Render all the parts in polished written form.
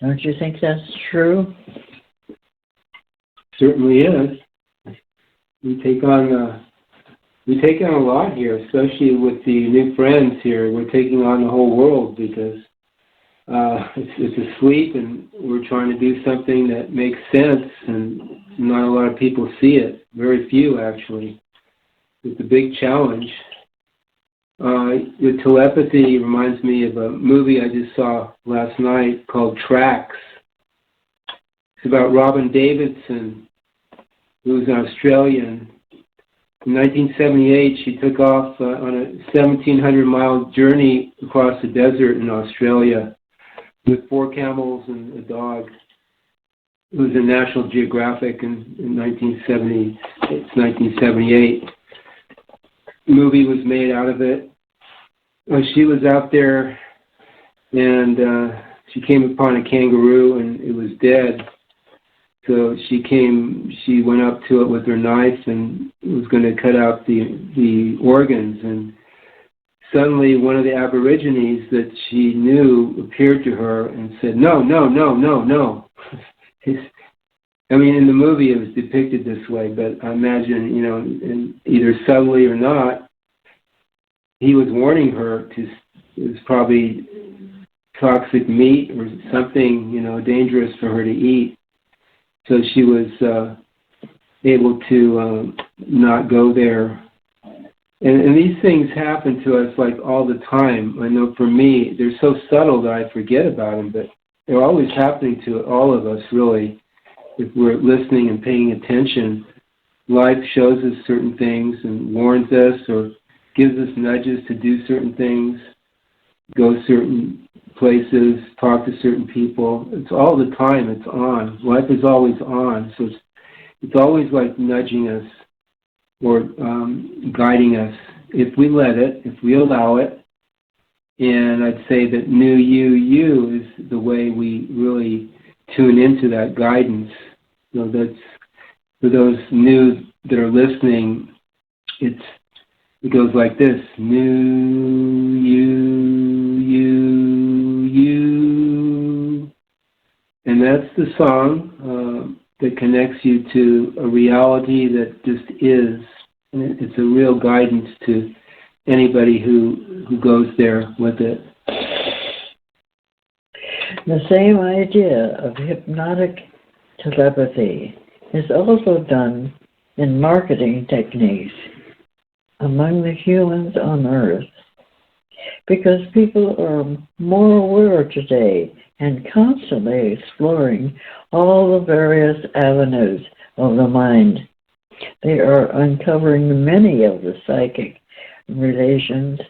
Don't you think that's true? Certainly is. We take on a lot here, especially with the new friends here. We're taking on the whole world because it's asleep, and we're trying to do something that makes sense, and not a lot of people see it. Very few, actually. It's a big challenge. The telepathy reminds me of a movie I just saw last night called Tracks. It's about Robin Davidson, who was an Australian. In 1978, she took off on a 1,700-mile journey across the desert in Australia with 4 camels and a dog. It was in National Geographic in 1978. The movie was made out of it. She was out there, and she came upon a kangaroo, and it was dead. So she went up to it with her knife and was going to cut out the organs. And suddenly one of the Aborigines that she knew appeared to her and said, "No, no, no, no, no." I mean, in the movie it was depicted this way, but I imagine, either subtly or not, he was warning her it was probably toxic meat or something, dangerous for her to eat. So she was able to not go there. And these things happen to us like all the time. I know for me, they're so subtle that I forget about them, but they're always happening to all of us, really. If we're listening and paying attention, life shows us certain things and warns us or gives us nudges to do certain things, go certain places, talk to certain people. It's all the time. It's on. Life is always on. So it's always like nudging us or guiding us if we let it, if we allow it. And I'd say that new you is the way we really tune into that guidance. That's for those new that are listening. It goes like this: new you, and that's the song that connects you to a reality that just is. And it's a real guidance to anybody who goes there with it. The same idea of hypnotic telepathy is also done in marketing techniques among the humans on Earth, because people are more aware today and constantly exploring all the various avenues of the mind. They are uncovering many of the psychic relations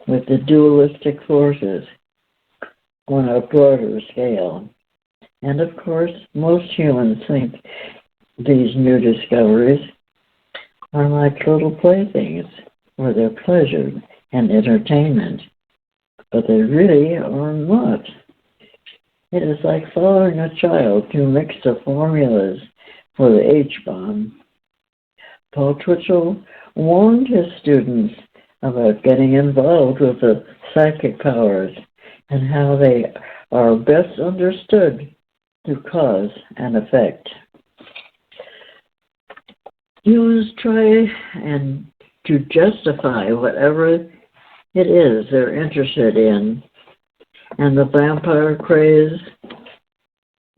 with the dualistic forces on a broader scale. And of course, most humans think these new discoveries are like little playthings for their pleasure and entertainment, but they really are not. It is like following a child to mix the formulas for the H-bomb. Paul Twitchell warned his students about getting involved with the psychic powers and how they are best understood through cause and effect. Humans try and to justify whatever it is they're interested in, and the vampire craze,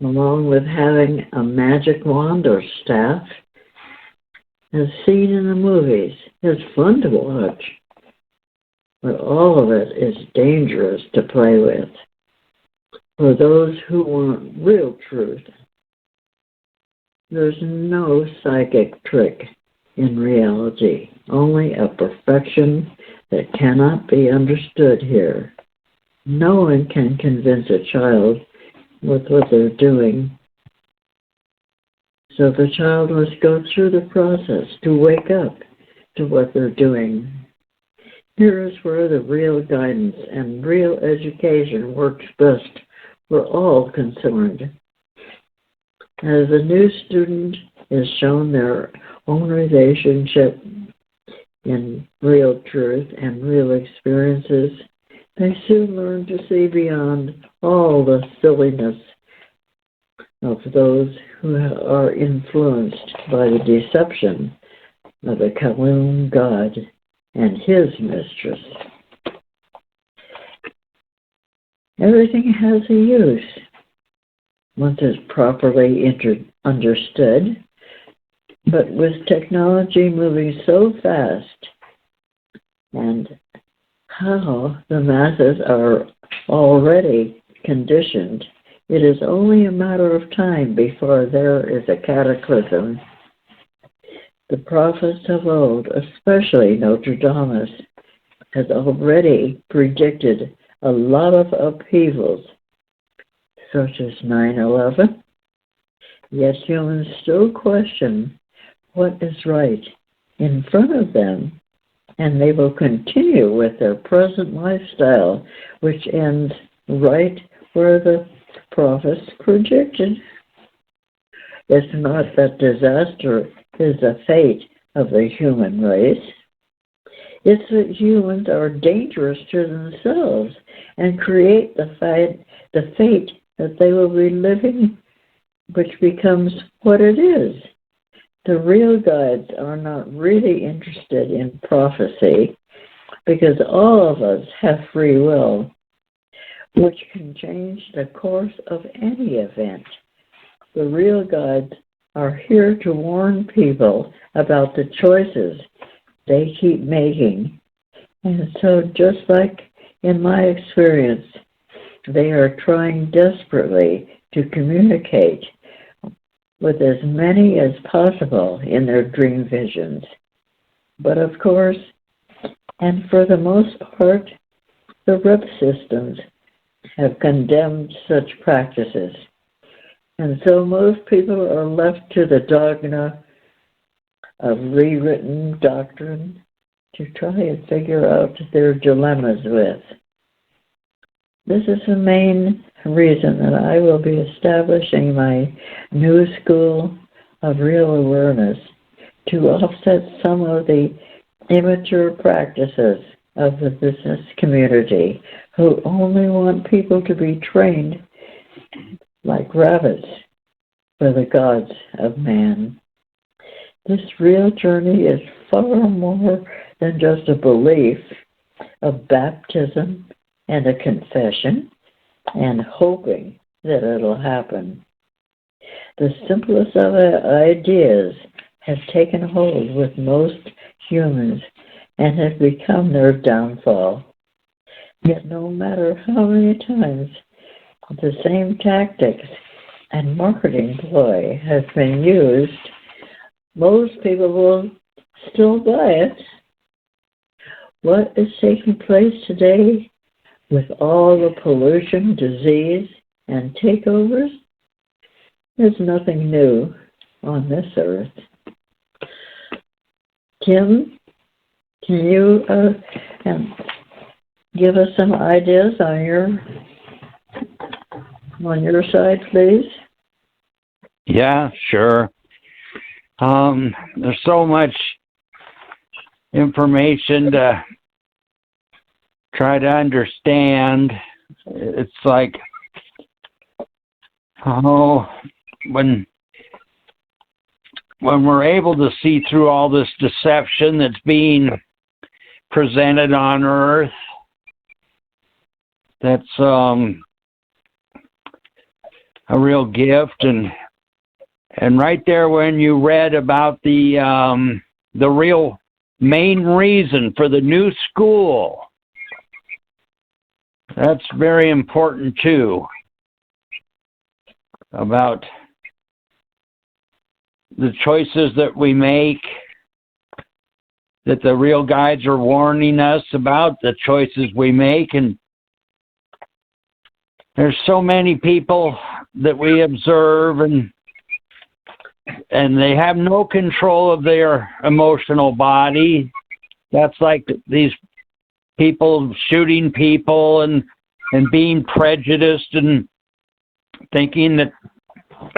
along with having a magic wand or staff, as seen in the movies, is fun to watch, but all of it is dangerous to play with for those who want real truth. There's no psychic trick in reality, only a perfection that cannot be understood here. No one can convince a child with what they're doing. So the child must go through the process to wake up to what they're doing. Here is where the real guidance and real education works best for all concerned. As a new student is shown their own relationship in real truth and real experiences, they soon learn to see beyond all the silliness of those who are influenced by the deception of the Kaloon god and his mistress. Everything has a use once it's properly understood, but with technology moving so fast and how the masses are already conditioned, it is only a matter of time before there is a cataclysm. The prophets of old, especially Nostradamus, has already predicted a lot of upheavals, such as 9/11, yet humans still question what is right in front of them, and they will continue with their present lifestyle, which ends right where the prophets predicted. It's not that disaster is the fate of the human race. It's that humans are dangerous to themselves and create the fate that they will be living, which becomes what it is. The real guides are not really interested in prophecy because all of us have free will, which can change the course of any event. The real guides are here to warn people about the choices they keep making. And so just like in my experience, they are trying desperately to communicate with as many as possible in their dream visions. But of course, and for the most part, the rep systems have condemned such practices. And so most people are left to the dogma of rewritten doctrine to try and figure out their dilemmas with. This is the main reason that I will be establishing my new school of real awareness to offset some of the immature practices of the business community who only want people to be trained like rabbits for the gods of man. This real journey is far more than just a belief of baptism and a confession and hoping that it'll happen. The simplest of ideas have taken hold with most humans and have become their downfall. Yet no matter how many times the same tactics and marketing ploy has been used, most people will still buy it. What is taking place today with all the pollution, disease, and takeovers is nothing new on this earth. Kim, can you give us some ideas on your side, please? Yeah, sure. There's so much information to try to understand. It's like, when we're able to see through all this deception that's being presented on Earth, that's a real gift. And right there, when you read about the real main reason for the new school, that's very important too, about the choices that we make, that the real guides are warning us about, the choices we make. And there's so many people that we observe, and they have no control of their emotional body. That's like these people shooting people and being prejudiced and thinking that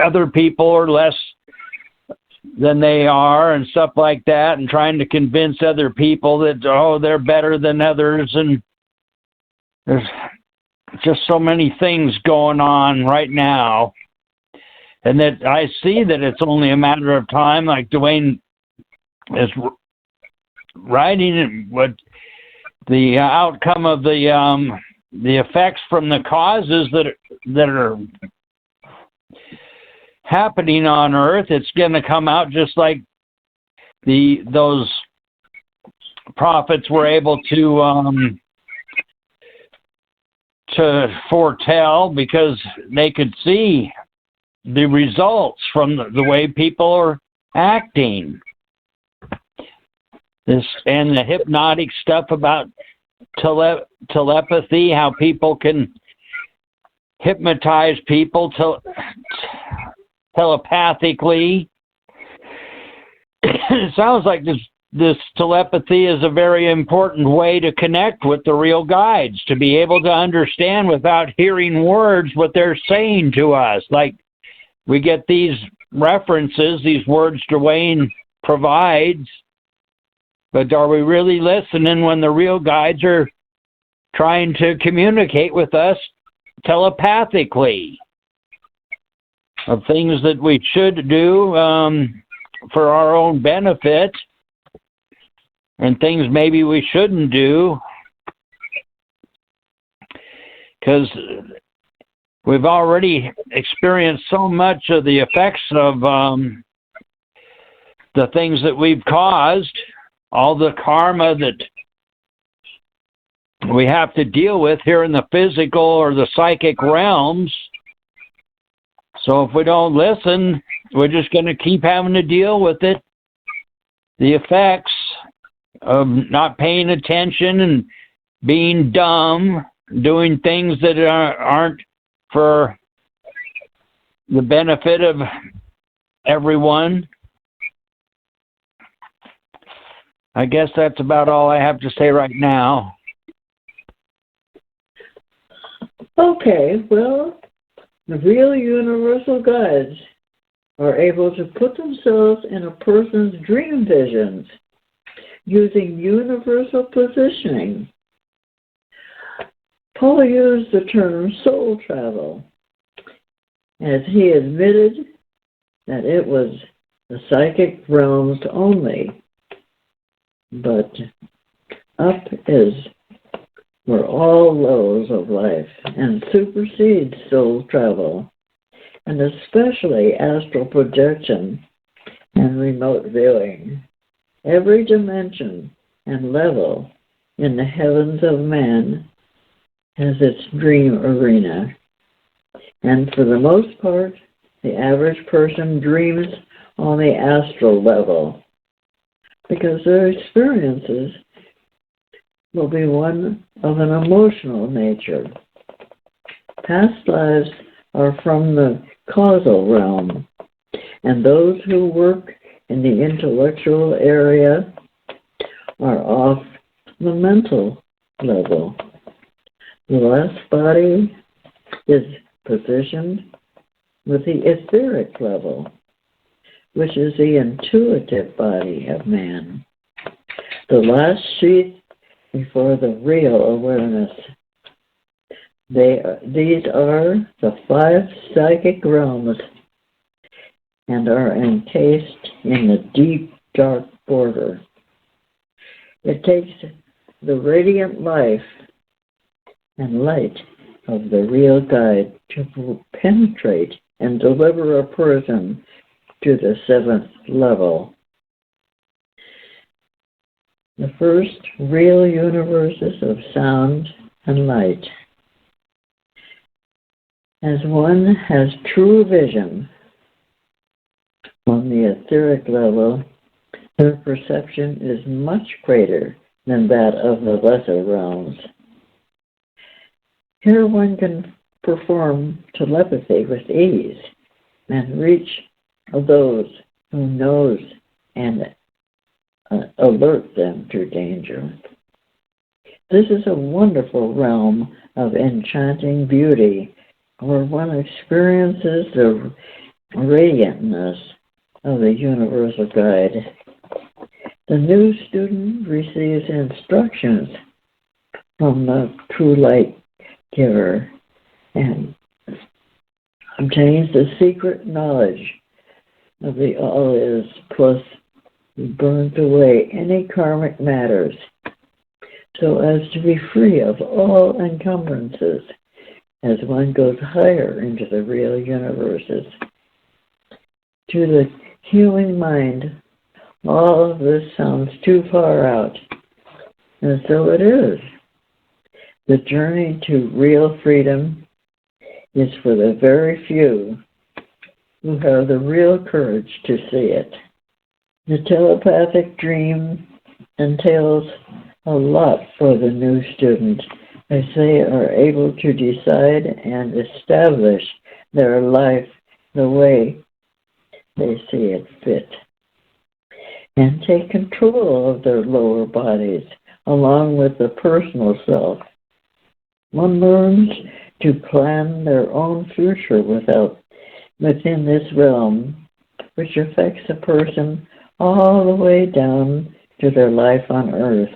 other people are less than they are and stuff like that, and trying to convince other people that, they're better than others. And there's just so many things going on right now. and that I see that it's only a matter of time, like Dwayne is writing what the outcome of the effects from the causes that are happening on Earth. It's going to come out just like those prophets were able to foretell, because they could see the results from the way people are acting. This and the hypnotic stuff about telepathy, how people can hypnotize people telepathically. It sounds like this telepathy is a very important way to connect with the real guides, to be able to understand without hearing words what they're saying to us. Like, we get these references, these words Dwayne provides, but are we really listening when the real guides are trying to communicate with us telepathically of things that we should do for our own benefit, and things maybe we shouldn't do, because we've already experienced so much of the effects of the things that we've caused, all the karma that we have to deal with here in the physical or the psychic realms. So if we don't listen, we're just going to keep having to deal with it, the effects of not paying attention and being dumb, doing things that aren't for the benefit of everyone. I guess that's about all I have to say right now. Okay, well, the real universal guides are able to put themselves in a person's dream visions using universal positioning. Paul used the term soul travel, as he admitted that it was the psychic realms only, but up is for all lows of life and supersedes soul travel, and especially astral projection and remote viewing. Every dimension and level in the heavens of man has its dream arena, and for the most part, the average person dreams on the astral level, because their experiences will be one of an emotional nature. Past lives are from the causal realm, and those who work in the intellectual area are off the mental level. The last body is positioned with the etheric level, which is the intuitive body of man. The last sheath before the real awareness. These are the 5 psychic realms and are encased in the deep, dark border. It takes the radiant life and light of the real guide to penetrate and deliver a person to the 7th level. The first real universes of sound and light. As one has true vision on the etheric level, their perception is much greater than that of the lesser realms. Here one can perform telepathy with ease and reach those who knows and alert them to danger. This is a wonderful realm of enchanting beauty, where one experiences the radiantness of the universal guide. The new student receives instructions from the true light giver and obtains the secret knowledge of the all is, plus he burns away any karmic matters, so as to be free of all encumbrances as one goes higher into the real universes. To the human mind, all of this sounds too far out, and so it is. The journey to real freedom is for the very few who have the real courage to see it. The telepathic dream entails a lot for the new student, as they are able to decide and establish their life the way they see it fit, and take control of their lower bodies along with the personal self. One learns to plan their own future within this realm, which affects a person all the way down to their life on earth.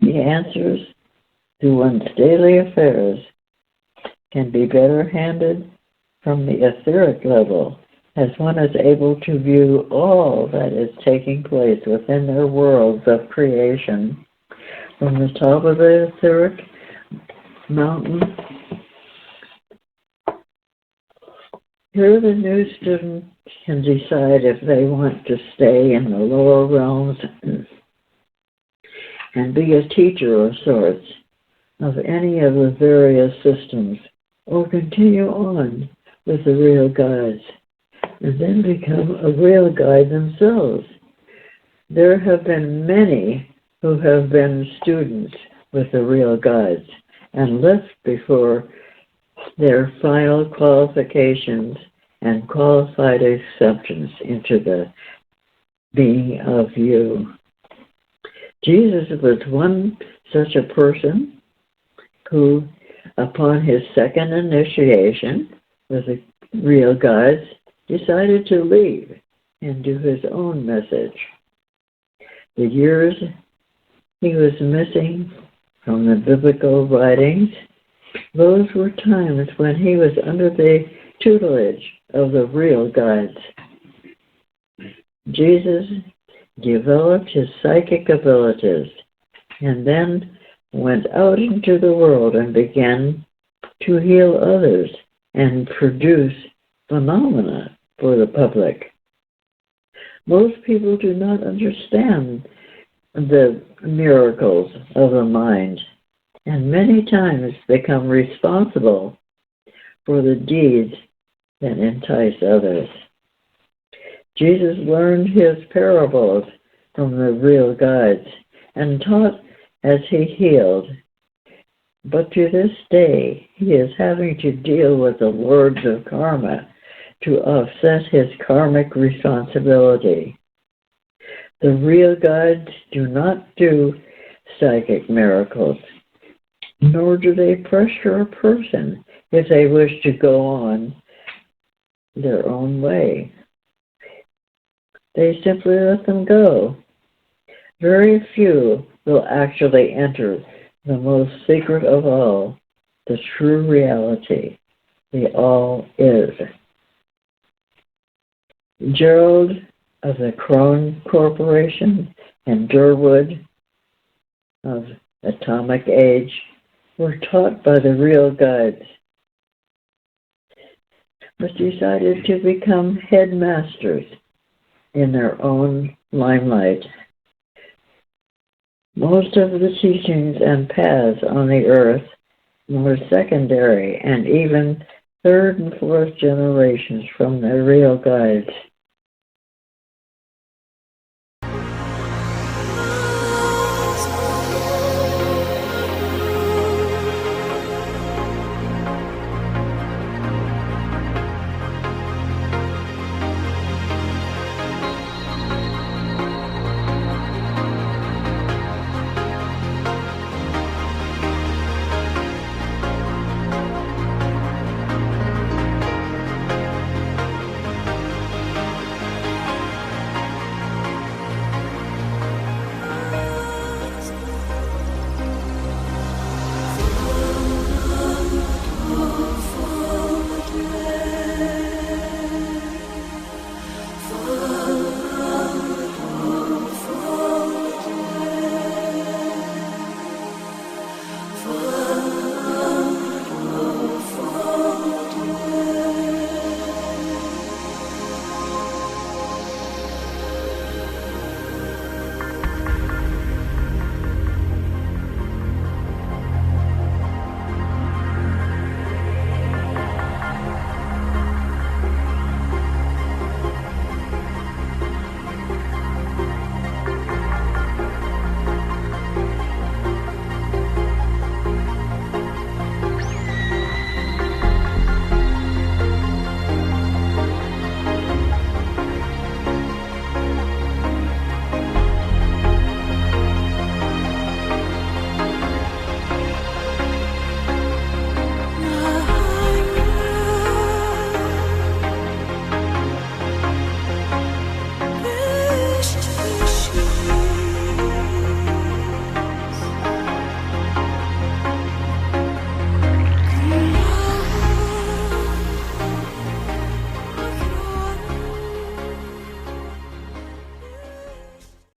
The answers to one's daily affairs can be better handed from the etheric level, as one is able to view all that is taking place within their worlds of creation from the top of the etheric mountain. Here the new student can decide if they want to stay in the lower realms and be a teacher of sorts of any of the various systems, or continue on with the real guides, and then become a real guide themselves. There have been many who have been students with the real guides and left before their final qualifications and qualified acceptance into the being of you. Jesus was one such a person who, upon his second initiation with the real guides, decided to leave and do his own message. The years he was missing from the biblical writings, those were times when he was under the tutelage of the real guides. Jesus developed his psychic abilities and then went out into the world and began to heal others and produce phenomena for the public. Most people do not understand the miracles of the mind, and many times become responsible for the deeds that entice others. Jesus learned his parables from the real guides and taught as he healed. But to this day, he is having to deal with the lords of karma to offset his karmic responsibility. The real guides do not do psychic miracles, nor do they pressure a person if they wish to go on their own way. They simply let them go. Very few will actually enter the most secret of all, the true reality, the all is. Gerald of the Krohn Corporation and Durwood of Atomic Age were taught by the real guides, but decided to become headmasters in their own limelight. Most of the teachings and paths on the earth were secondary and even third and fourth generations from their real guides.